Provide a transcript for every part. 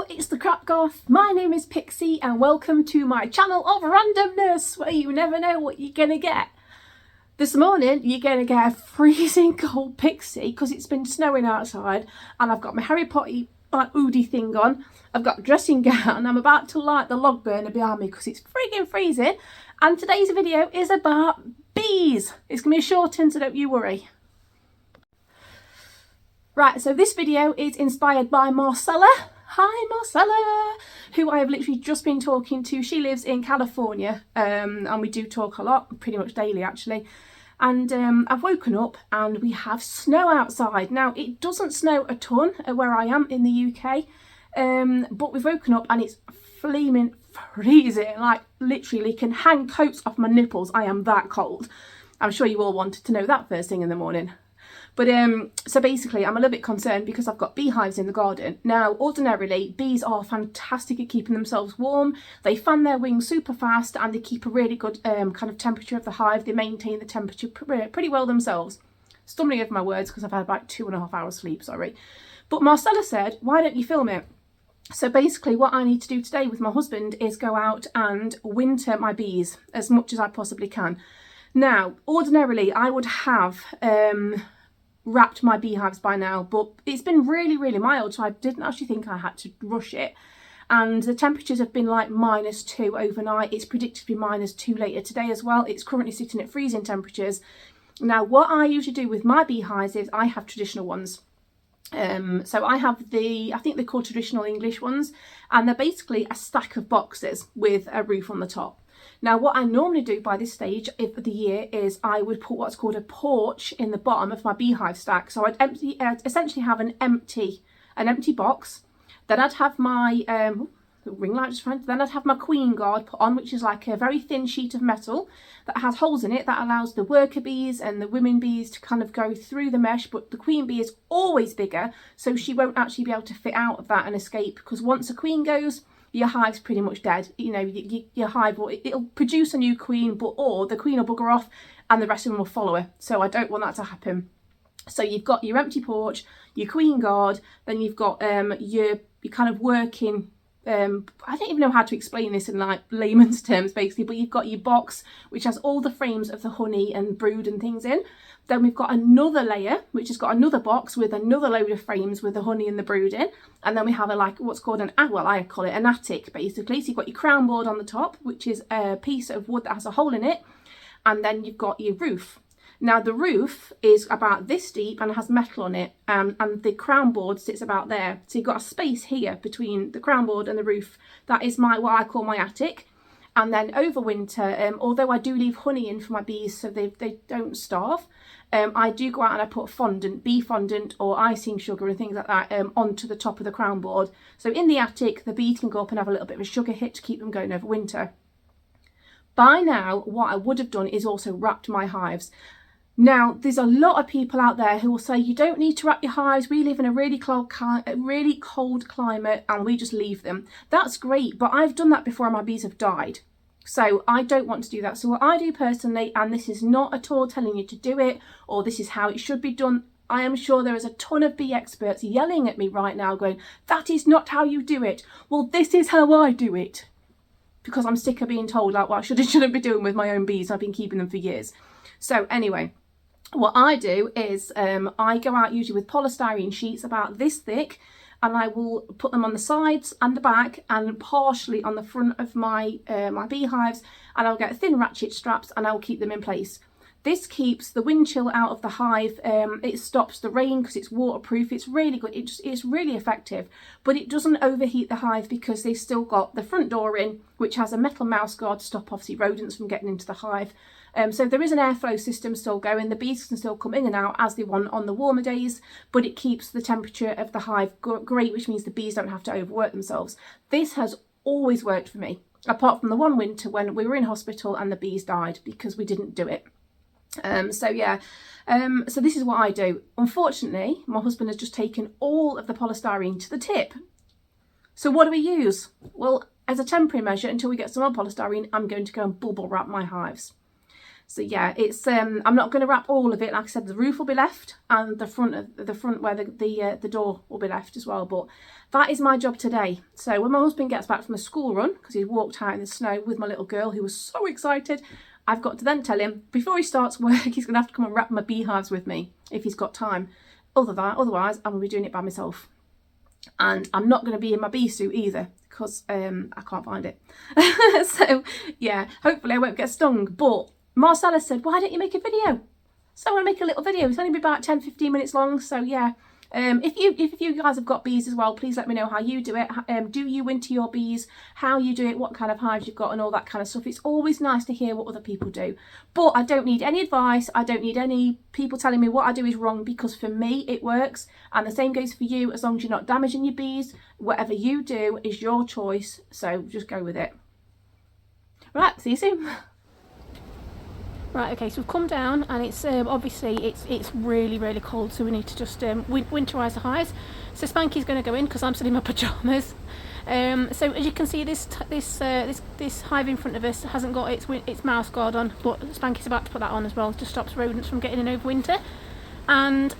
it's the crap Goth. My name is Pixie and welcome to my channel of randomness where you never know what you're gonna get. This morning you're gonna get a freezing cold Pixie because it's been snowing outside and I've got my Harry Potter Oodie thing on. I've got a dressing gown and I'm about to light the log burner behind me because it's frigging freezing. And today's video is about bees. It's gonna be a short one, so don't you worry. Right, so this video is inspired by Marcella. Hi Marcella, who I have literally just been talking to. She lives in California and we do talk a lot, pretty much daily actually. And I've woken up and we have snow outside. Now it doesn't snow a ton where I am in the UK, but we've woken up and it's flaming freezing, like literally can hang coats off my nipples. I am that cold. I'm sure you all wanted to know that first thing in the morning. But so basically I'm a little bit concerned because I've got beehives in the garden. Now ordinarily bees are fantastic at keeping themselves warm. They fan their wings super fast and they keep a really good kind of temperature of the hive. They maintain the temperature pretty well themselves. Stumbling over my words because I've had about 2.5 hours sleep, sorry. But Marcella said, why don't you film it? So basically what I need to do today with my husband is go out and winter my bees as much as I possibly can. Now ordinarily I would have wrapped my beehives by now, but it's been really mild, so I didn't actually think I had to rush it. And the temperatures have been like -2 overnight. It's predicted to be -2 later today as well. It's currently sitting at freezing temperatures. Now what I usually do with my beehives is I have traditional ones. So I have I think they're called traditional English ones, and they're basically a stack of boxes with a roof on the top. Now what I normally do by this stage of the year is I would put what's called a porch in the bottom of my beehive stack. So I'd essentially have an empty box. Then I'd have my ring light just fine. Then I'd have my queen guard put on, which is like a very thin sheet of metal that has holes in it that allows the worker bees and the women bees to kind of go through the mesh. But the queen bee is always bigger, so she won't actually be able to fit out of that and escape, because once a queen goes, your hive's pretty much dead. You know, your hive it'll produce a new queen, or the queen will bugger off and the rest of them will follow her. So I don't want that to happen. So you've got your empty porch, your queen guard, then you've got your kind of working, I don't even know how to explain this in like layman's terms basically, but you've got your box which has all the frames of the honey and brood and things in. Then we've got another layer which has got another box with another load of frames with the honey and the brood in. And then we have what's called I call it an attic basically. So you've got your crown board on the top, which is a piece of wood that has a hole in it. And then you've got your roof. Now the roof is about this deep and has metal on it, and the crown board sits about there. So you've got a space here between the crown board and the roof. That is what I call my attic. And then over winter, although I do leave honey in for my bees so they don't starve, I do go out and I put fondant, bee fondant or icing sugar and things like that onto the top of the crown board. So in the attic, the bees can go up and have a little bit of a sugar hit to keep them going over winter. By now, what I would have done is also wrapped my hives. Now, there's a lot of people out there who will say, you don't need to wrap your hives. We live in a really cold climate and we just leave them. That's great, but I've done that before and my bees have died. So I don't want to do that. So what I do personally, and this is not at all telling you to do it or this is how it should be done. I am sure there is a ton of bee experts yelling at me right now going, that is not how you do it. Well, this is how I do it. Because I'm sick of being told like what I shouldn't be doing with my own bees. I've been keeping them for years. So anyway, what I do is I go out usually with polystyrene sheets about this thick, and I will put them on the sides and the back and partially on the front of my my beehives, and I'll get thin ratchet straps and I'll keep them in place. This keeps the wind chill out of the hive. It stops the rain because it's waterproof. It's really good. It's really effective, but it doesn't overheat the hive because they've still got the front door in, which has a metal mouse guard to stop obviously rodents from getting into the hive. So there is an airflow system still going. The bees can still come in and out as they want on the warmer days, but it keeps the temperature of the hive great, which means the bees don't have to overwork themselves. This has always worked for me, apart from the one winter when we were in hospital and the bees died because we didn't do it. So this is what I do. Unfortunately, my husband has just taken all of the polystyrene to the tip. So what do we use? Well, as a temporary measure, until we get some more polystyrene, I'm going to go and bubble wrap my hives. So yeah, it's I'm not going to wrap all of it. Like I said, the roof will be left, and the front where the door will be left as well. But that is my job today. So when my husband gets back from a school run, because he walked out in the snow with my little girl who was so excited, I've got to then tell him before he starts work he's going to have to come and wrap my beehives with me if he's got time. Otherwise I'm going to be doing it by myself. And I'm not going to be in my bee suit either, because I can't find it. So yeah, hopefully I won't get stung. But Marcella said, why don't you make a video? So I want to make a little video. It's only be about 10-15 minutes long. So yeah, if you guys have got bees as well, please let me know how you do it. Do you winter your bees? How you do it? What kind of hives you've got and all that kind of stuff. It's always nice to hear what other people do. But I don't need any advice. I don't need any people telling me what I do is wrong, because for me it works. And the same goes for you, as long as you're not damaging your bees. Whatever you do is your choice. So just go with it. Right, see you soon. Right, okay, so we've come down, and it's obviously it's really cold, so we need to just winterise the hives. So Spanky's going to go in because I'm still in my pyjamas. So as you can see, this hive in front of us hasn't got its mouse guard on, but Spanky's about to put that on as well. It just stops rodents from getting in over winter. And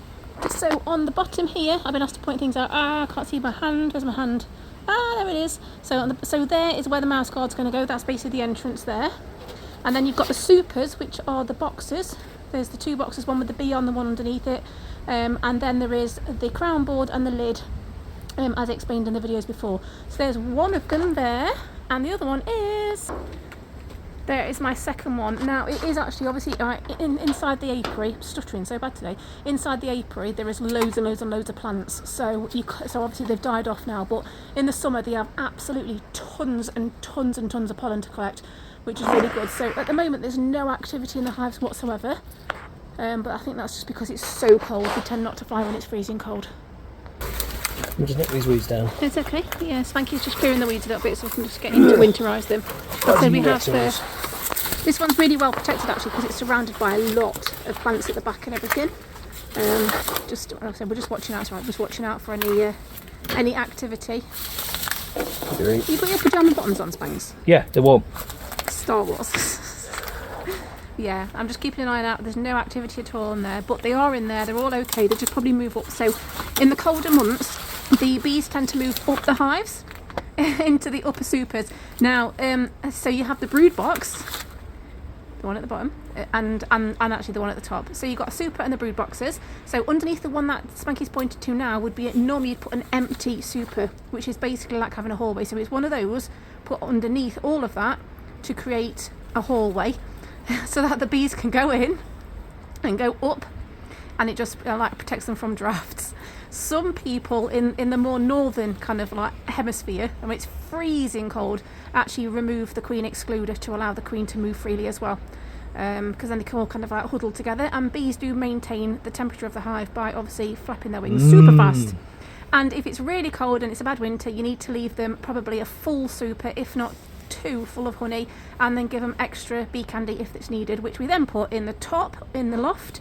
so on the bottom here, I've been asked to point things out. I can't see my hand. Where's my hand? There it is. So so there is where the mouse guard's going to go. That's basically the entrance there. And then you've got the supers, which are the boxes. There's the two boxes, one with the bee on, the one underneath it. And then there is the crown board and the lid, as explained in the videos before. So there's one of them there, and the other one is... There is my second one. Now, it is actually, obviously, inside the apiary, I'm stuttering so bad today, inside the apiary there is loads of plants. So obviously they've died off now, but in the summer they have absolutely tons and tons of pollen to collect, which is really good. So at the moment there's no activity in the hives whatsoever, but I think that's just because it's so cold. We tend not to fly when it's freezing cold. We'll just knock these weeds down. It's okay. Yeah, Spanky's just clearing the weeds a little bit so we can just get in to winterise them. So we have this one's really well protected actually, because it's surrounded by a lot of plants at the back and everything. Just like I said, we're just watching out. Right, just watching out for any activity. You got your pyjama bottoms on, Spanks? Yeah, they won't. Star Wars. Yeah, I'm just keeping an eye out. There's no activity at all in there, but they are in there. They're all okay. They just probably move up. So in the colder months, the bees tend to move up the hives into the upper supers. Now, so you have the brood box, the one at the bottom, and actually the one at the top. So you've got a super and the brood boxes. So underneath the one that Spanky's pointed to now would be, normally you'd put an empty super, which is basically like having a hallway. So it's one of those put underneath all of that to create a hallway so that the bees can go in and go up, and it just like protects them from drafts. Some people in the more northern kind of like hemisphere, and it's freezing cold, actually remove the queen excluder to allow the queen to move freely as well, because then they can all kind of like huddle together. And bees do maintain the temperature of the hive by obviously flapping their wings super fast. And if it's really cold and it's a bad winter, you need to leave them probably a full super, if not two, full of honey, and then give them extra bee candy if it's needed, which we then put in the top in the loft.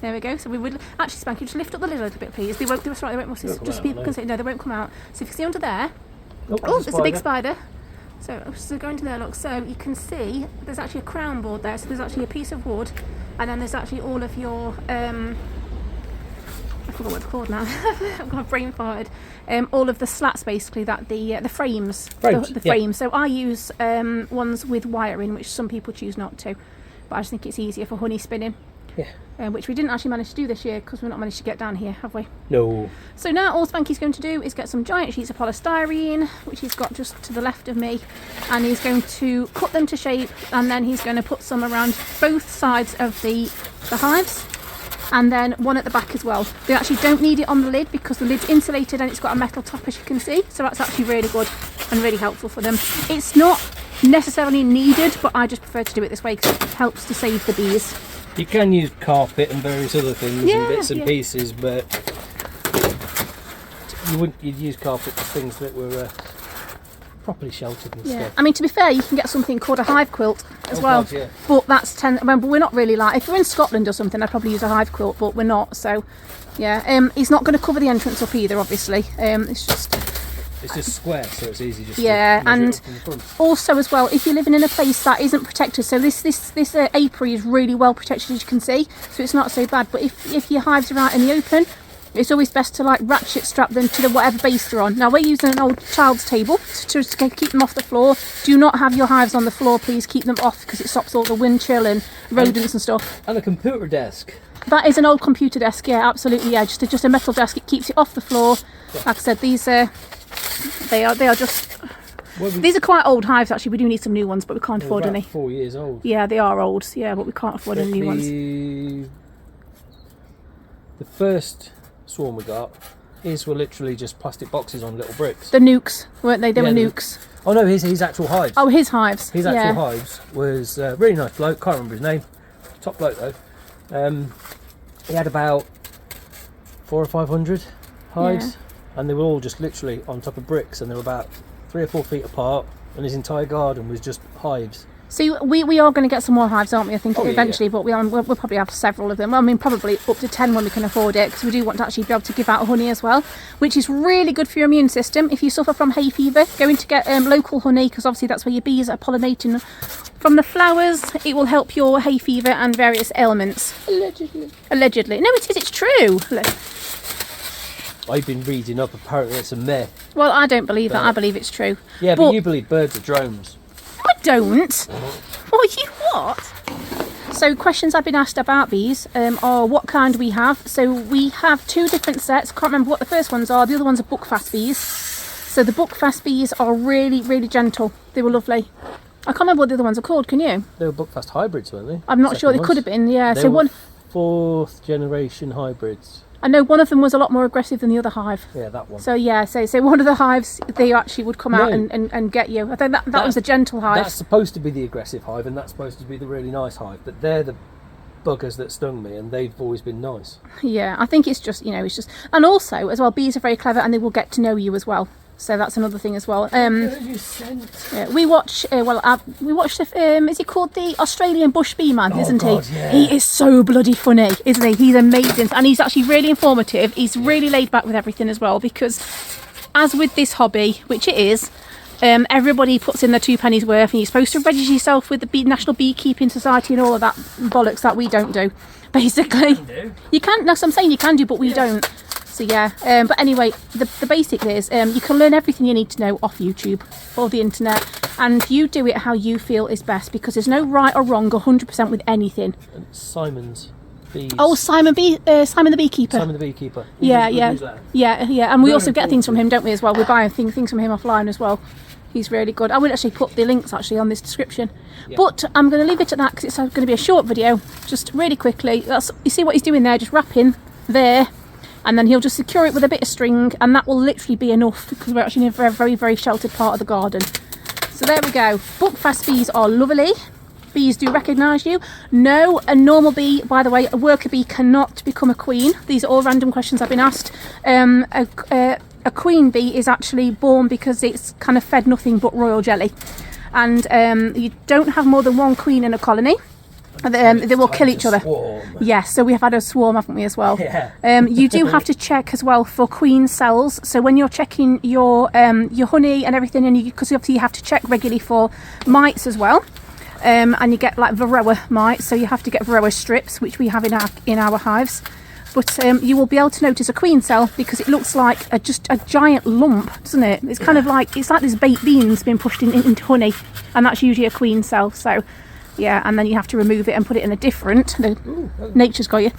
There we go. So we would actually, Spanky, just lift up the lid a little bit, please. They won't. That's right. They won't. Just so people can see. No, they won't come out. So if you see under there, oh, there's a big spider. So go into there. Look. So you can see there's actually a crown board there. So there's actually a piece of wood, and then there's actually all of your I forgot what it's called now. I've got brain farted. All of the slats basically that the frames. The frames. So I use ones with wiring, which some people choose not to, but I just think it's easier for honey spinning. Yeah. Which we didn't actually manage to do this year because we've not managed to get down here, have we? No. So now all Spanky's going to do is get some giant sheets of polystyrene, which he's got just to the left of me, and he's going to cut them to shape, and then he's going to put some around both sides of the hives, and then one at the back as well. They actually don't need it on the lid because the lid's insulated and it's got a metal top, as you can see, so that's actually really good and really helpful for them. It's not necessarily needed, but I just prefer to do it this way because it helps to save the bees. You can use carpet and various other things and bits and pieces, but you'd use carpet for things that were properly sheltered and stuff. I mean, to be fair, you can get something called a hive quilt as well. God, yeah. But that's but we're not really like, if we're in Scotland or something, I'd probably use a hive quilt, but we're not. So yeah, he's not going to cover the entrance up either, obviously. It's just It's just square, so it's easy just yeah, to measure and it up from the front. also as well, if you're living in a place that isn't protected, so this apiary is really well protected, as you can see, so it's not so bad. But if your hives are out in the open, it's always best to like ratchet strap them to whatever base they're on. Now we're using an old child's table to keep them off the floor. Do not have your hives on the floor, please. Keep them off because it stops all the wind chill and rodents and stuff. And a computer desk. That is an old computer desk, yeah, absolutely, yeah. Just a metal desk. It keeps it off the floor. Yeah. Like I said, these they are just. These are quite old hives actually. We do need some new ones, but we can't afford any. 4 years old. Yeah, they are old. Yeah, but we can't afford any new ones. The first swarm we got, his were literally just plastic boxes on little bricks. The nukes, weren't they? They were nukes. Oh no, his actual hives. Oh, his hives. His actual hives was a really nice bloke. Can't remember his name. Top bloke though. He had about 400 or 500 hives, and they were all just literally on top of bricks, and they were about 3 or 4 feet apart, and his entire garden was just hives. So we are going to get some more hives, aren't we? I think eventually, but we'll probably have several of them. I mean, probably up to 10 when we can afford it, because we do want to actually be able to give out honey as well, which is really good for your immune system. If you suffer from hay fever, going to get local honey, because obviously that's where your bees are pollinating from the flowers. It will help your hay fever and various ailments. Allegedly. No, it is. It's true. I've been reading up. Apparently, it's a myth. Well, I don't believe that. I believe it's true. Yeah, but you believe birds are drones. I don't. What? So questions I've been asked about bees are what kind we have. So we have 2 different sets. Can't remember what the first ones are. The other ones are buckfast bees. So the buckfast bees are really, really gentle. They were lovely. I can't remember what the other ones are called. Can you? They were buckfast hybrids, weren't they? I'm not sure. They could have been. Yeah. They so were 4th generation hybrids. I know one of them was a lot more aggressive than the other hive. Yeah, that one. So yeah, so one of the hives, they actually would come out and get you. I think that was a gentle hive. That's supposed to be the aggressive hive, and that's supposed to be the really nice hive. But they're the buggers that stung me, and they've always been nice. Yeah, I think it's just, it's just, and also as well, bees are very clever, and they will get to know you as well. So that's another thing as well. We watch. We watched the. Is he called the Australian Bush Bee Man? Isn't God, he? Yeah. He is so bloody funny, isn't he? He's amazing, and he's actually really informative. He's really laid back with everything as well. Because, as with this hobby, which it is, everybody puts in their 2 pennies worth, and you're supposed to register yourself with the National Beekeeping Society and all of that bollocks that we don't do. Basically, you can. That's what I'm saying. You can do, but we don't. So yeah, but anyway, the basic is you can learn everything you need to know off YouTube or the internet, and you do it how you feel is best, because there's no right or wrong 100% with anything. And Simon's bees. Oh, Simon the Beekeeper. Simon the Beekeeper. Yeah, and we also get things from him, don't we, as well? We buy things from him offline as well. He's really good. I will actually put the links on this description. Yeah. But I'm going to leave it at that because it's going to be a short video. Just really quickly, you see what he's doing there, just wrapping there. And then he'll just secure it with a bit of string, and that will literally be enough, because we're actually in a very, very, very sheltered part of the garden. So there we go. Buckfast bees are lovely. Bees do recognise you. No, a normal bee, by the way, a worker bee cannot become a queen. These are all random questions I've been asked. A queen bee is actually born because it's kind of fed nothing but royal jelly. And you don't have more than 1 queen in a colony. They will kill each other. Yes, so we have had a swarm, haven't we, as well? Yeah. You do have to check as well for queen cells. So when you're checking your honey and everything, and because obviously you have to check regularly for mites as well, and you get like varroa mites, so you have to get varroa strips, which we have in our hives. But you will be able to notice a queen cell because it looks like just a giant lump, doesn't it? It's kind of like this baked beans being pushed into honey, and that's usually a queen cell. So. Yeah, and then you have to remove it and put it in a different, nature's got you,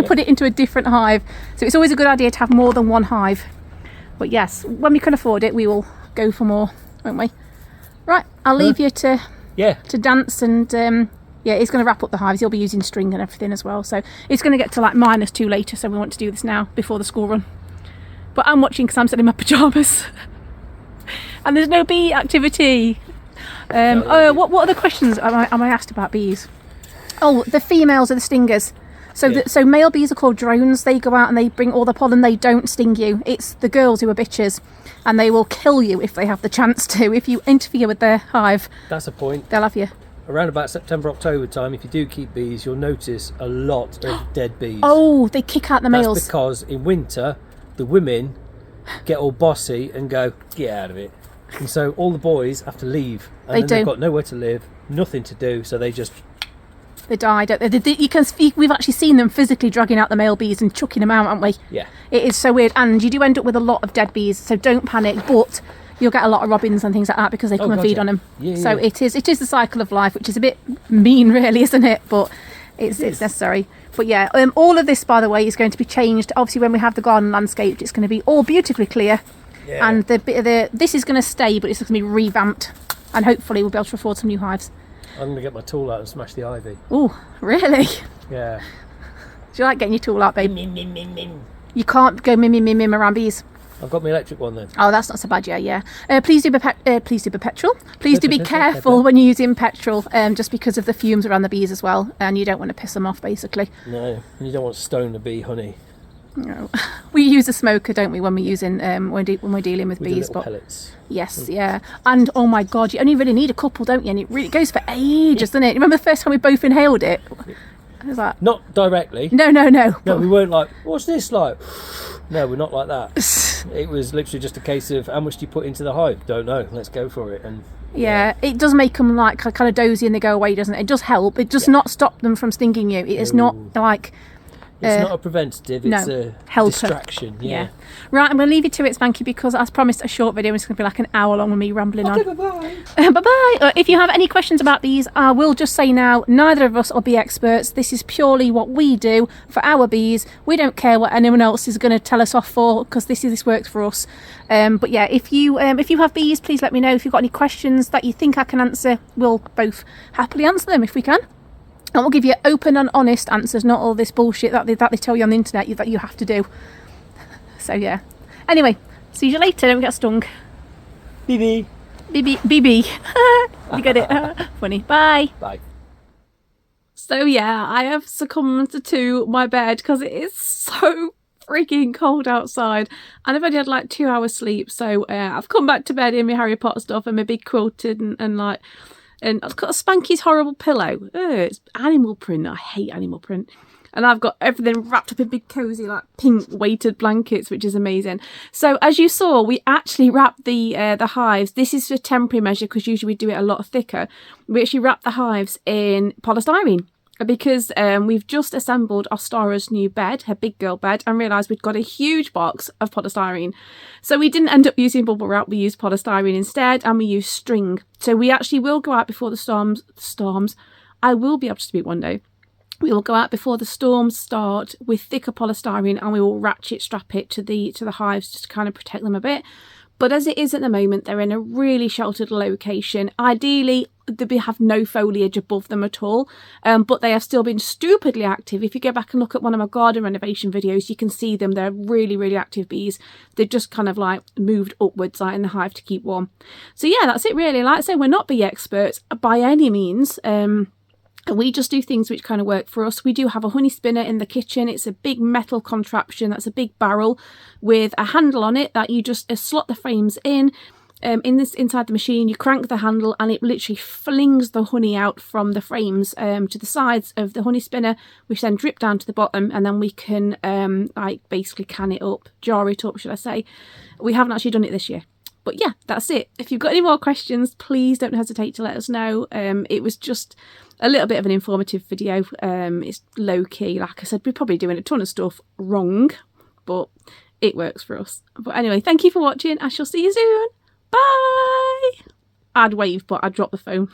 put it into a different hive. So it's always a good idea to have more than 1 hive. But yes, when we can afford it, we will go for more, won't we? Right, I'll leave you to dance, and he's going to wrap up the hives. He'll be using string and everything as well. So it's going to get to like -2 later, so we want to do this now before the school run. But I'm watching because I'm sitting in my pyjamas. And there's no bee activity. What other questions am I asked about bees? Oh, the females are the stingers. So male bees are called drones. They go out and they bring all the pollen. They don't sting you. It's the girls who are bitches, and they will kill you if they have the chance to. If you interfere with their hive, that's a point. They'll have you. Around about September, October time, if you do keep bees, you'll notice a lot of dead bees. Oh, they kick out the males. That's because in winter, the women get all bossy and go, get out of it. And so all the boys have to leave, and They then they've do. got nowhere to live, nothing to do, so they just... They die, don't they? You can speak. We've actually seen them physically dragging out the male bees and chucking them out, haven't we? Yeah. It is so weird, and you do end up with a lot of dead bees, so don't panic, but you'll get a lot of robins and things like that because they come and feed on them. Yeah, so yeah. it is the cycle of life, which is a bit mean really, isn't it? But it's necessary. But yeah, all of this, by the way, is going to be changed. Obviously, when we have the garden landscaped, it's going to be all beautifully clear. Yeah. And this is going to stay, but it's going to be revamped, and hopefully we'll be able to afford some new hives. I'm going to get my tool out and smash the ivy. Oh, really? Yeah. Do you like getting your tool out, babe? Mim, mim, mim, mim. You can't go mim around bees. I've got my electric one then. Oh, that's not so bad. Yeah. Please do be petrol. Please do be careful when you're using petrol, just because of the fumes around the bees as well, and you don't want to piss them off, basically. No, and you don't want to stone the bee honey. No. We use a smoker, don't we, when we're using when we're dealing with With the bees? little pellets. Yes, yeah. And oh my god, you only really need a couple, don't you? And it really goes for ages, doesn't it? Remember the first time we both inhaled it? I was like, Not directly. no. No, we weren't like, what's this like? No, we're not like that. It was literally just a case of, how much do you put into the hive? Don't know. Let's go for it. And yeah, it does make them like kind of dozy and they go away, doesn't it? It does help. It does not stop them from stinging you. It is not like... It's not a preventative, it's a helper. distraction. Yeah. Right, I'm going to leave you to it, Spanky, because as promised, a short video. It's going to be like an hour long with me rambling on. Bye-bye. Bye-bye. If you have any questions about these, I will just say now, neither of us will be experts. This is purely what we do for our bees. We don't care what anyone else is going to tell us off for, because this works for us. But yeah, if you have bees, please let me know. If you've got any questions that you think I can answer, we'll both happily answer them if we can. And we'll give you open and honest answers, not all this bullshit that they tell you on the internet that you have to do. So yeah. Anyway, see you later. Don't get stung. BB. BB. You get it? Funny. Bye. Bye. So yeah, I have succumbed to my bed because it is so freaking cold outside, and I've only had like 2 hours sleep. So I've come back to bed in my Harry Potter stuff and my big quilted and I've got a Spanky's horrible pillow. It's animal print. I hate animal print. And I've got everything wrapped up in big cosy like pink weighted blankets, which is amazing. So as you saw, we actually wrapped the hives. This is for temporary measure because usually we do it a lot thicker. We actually wrap the hives in polystyrene because we've just assembled Ostara's new bed, her big girl bed, and realised we'd got a huge box of polystyrene. So we didn't end up using bubble wrap, we used polystyrene instead, and we used string. So we actually will go out before the storms. I will be able to speak one day. We will go out before the storms start with thicker polystyrene, and we will ratchet strap it to the hives just to kind of protect them a bit. But as it is at the moment, they're in a really sheltered location. Ideally, they have no foliage above them at all, but they have still been stupidly active. If you go back and look at one of my garden renovation videos, you can see them. They're really, really active bees. They've just kind of like moved upwards like in the hive to keep warm. So yeah, that's it really. Like I say, we're not bee experts by any means. We just do things which kind of work for us. We do have a honey spinner in the kitchen. It's a big metal contraption that's a big barrel with a handle on it that you just slot the frames in. Inside the machine, you crank the handle and it literally flings the honey out from the frames to the sides of the honey spinner, which then drip down to the bottom, and then we can like basically can it up, jar it up, should I say. We haven't actually done it this year. But yeah, that's it. If you've got any more questions, please don't hesitate to let us know. It was just a little bit of an informative video. It's low-key. Like I said, we're probably doing a ton of stuff wrong, but it works for us. But anyway, thank you for watching. I shall see you soon. Bye! I'd wave, but I'd drop the phone.